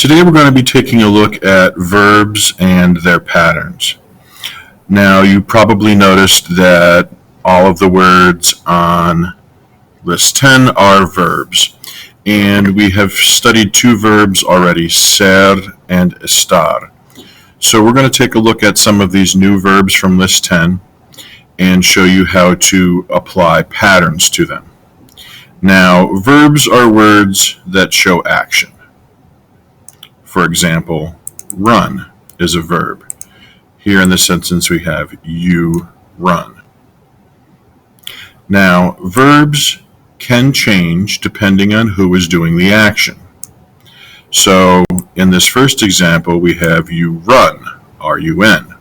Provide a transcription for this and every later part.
Today we're going to be taking a look at verbs and their patterns. Now you probably noticed that all of the words on list 10 are verbs, and we have studied two verbs already, ser and estar. So we're going to take a look at some of these new verbs from list 10 and show you how to apply patterns to them. Now, verbs are words that show action. For example, run is a verb. Here in this sentence we have you run. Now, verbs can change depending on who is doing the action. So, in this first example we have you run, R-U-N.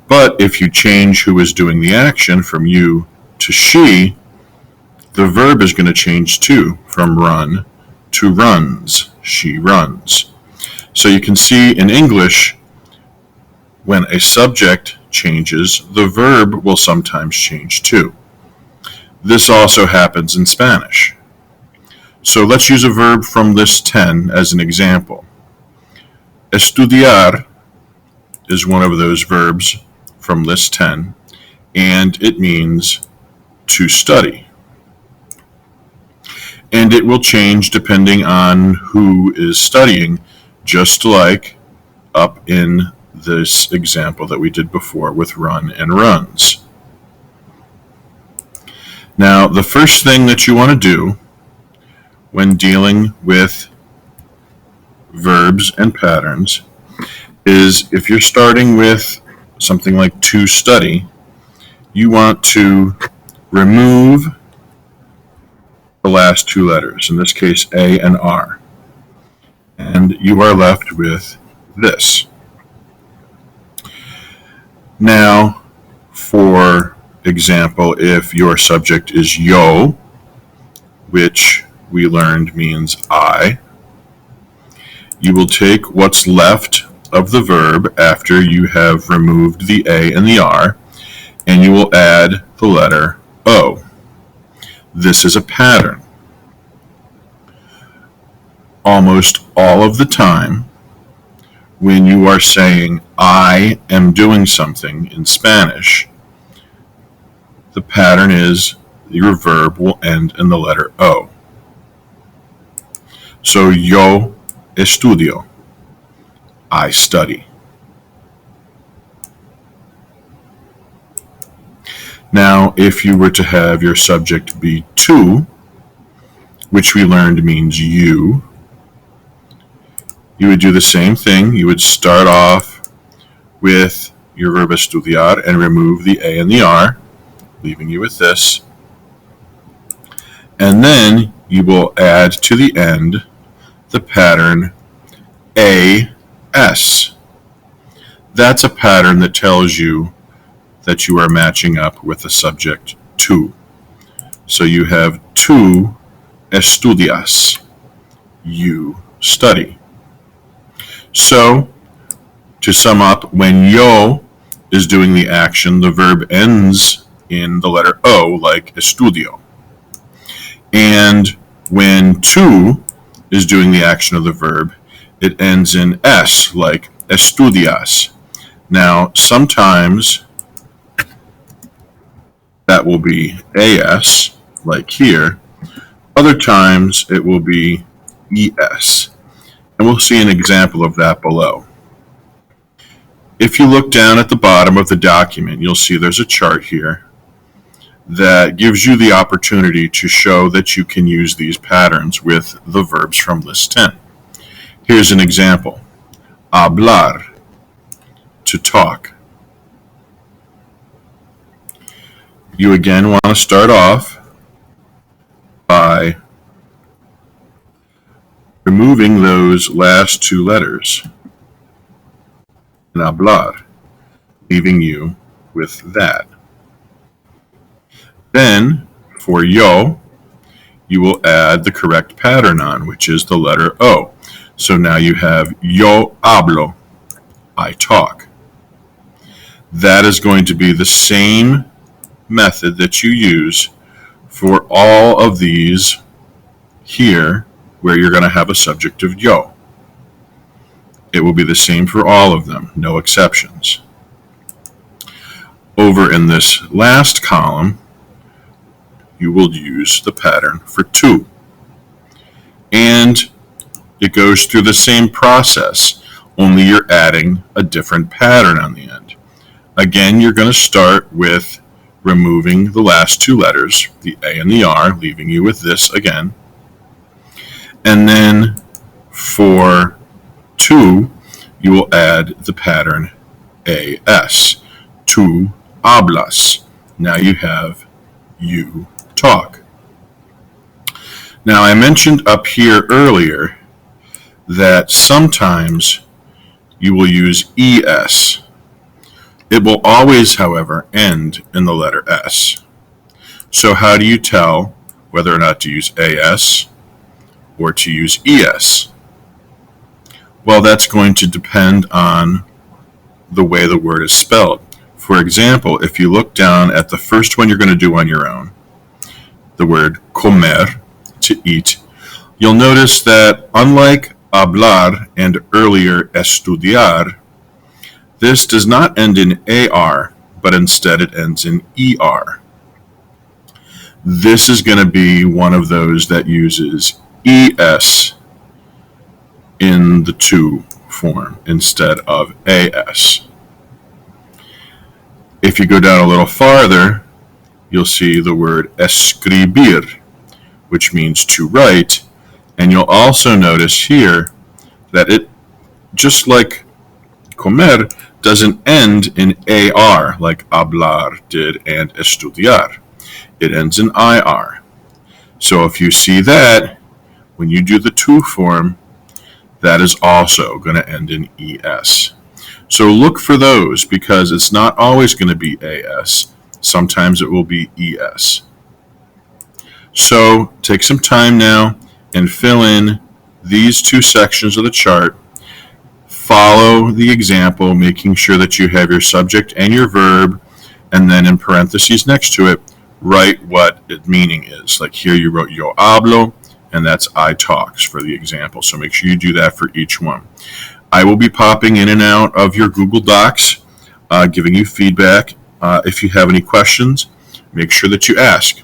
But if you change who is doing the action from you to she, the verb is going to change too, from run to runs, she runs. So you can see in English, when a subject changes, the verb will sometimes change too. This also happens in Spanish. So let's use a verb from list 10 as an example. Estudiar is one of those verbs from list 10, and it means to study. And it will change depending on who is studying, just like up in this example that we did before with run and runs. Now, the first thing that you want to do when dealing with verbs and patterns is, if you're starting with something like to study, you want to remove the last two letters, in this case A and R. And you are left with this. Now, for example, if your subject is yo, which we learned means I, you will take what's left of the verb after you have removed the A and the R, and you will add the letter O. This is a pattern. Almost all of the time, when you are saying I am doing something in Spanish, the pattern is your verb will end in the letter O. So, yo estudio, I study. Now, if you were to have your subject be tú, which we learned means you would do the same thing. You would start off with your verb estudiar and remove the A and the R, leaving you with this. And then you will add to the end the pattern AS. That's a pattern that tells you that you are matching up with the subject tú. So you have tú estudias, you study. So, to sum up, when yo is doing the action, the verb ends in the letter O, like estudio. And when tú is doing the action of the verb, it ends in S, like estudias. Now, sometimes that will be AS, like here. Other times it will be ES. And we'll see an example of that below. If you look down at the bottom of the document, you'll see there's a chart here that gives you the opportunity to show that you can use these patterns with the verbs from list 10. Here's an example. Hablar, to talk. You again want to start off by removing those last two letters in hablar, leaving you with that. Then, for yo, you will add the correct pattern on, which is the letter O. So now you have yo hablo, I talk. That is going to be the same method that you use for all of these here, where you're going to have a subject of yo. It will be the same for all of them, no exceptions. Over in this last column, you will use the pattern for tu. And it goes through the same process, only you're adding a different pattern on the end. Again, you're going to start with removing the last two letters, the A and the R, leaving you with this again. And then for tu, you will add the pattern AS. Tu hablas. Now you have you talk. Now I mentioned up here earlier that sometimes you will use ES. It will always, however, end in the letter S. So how do you tell whether or not to use AS or to use ES? Well, that's going to depend on the way the word is spelled. For example, if you look down at the first one you're going to do on your own, the word comer, to eat, you'll notice that unlike hablar and earlier estudiar, this does not end in AR, but instead it ends in ER. This is going to be one of those that uses ES in the tu form instead of AS. If you go down a little farther, you'll see the word escribir, which means to write, and you'll also notice here that it, just like comer, doesn't end in AR like hablar did and estudiar. It ends in IR. So if you see that, when you do the tu form, that is also going to end in ES. So look for those because it's not always going to be AS. Sometimes it will be ES. So take some time now and fill in these two sections of the chart. Follow the example, making sure that you have your subject and your verb, and then in parentheses next to it, write what its meaning is. Like here you wrote yo hablo, and that's I talks for the example. So make sure you do that for each one. I will be popping in and out of your Google Docs, giving you feedback. If you have any questions, make sure that you ask.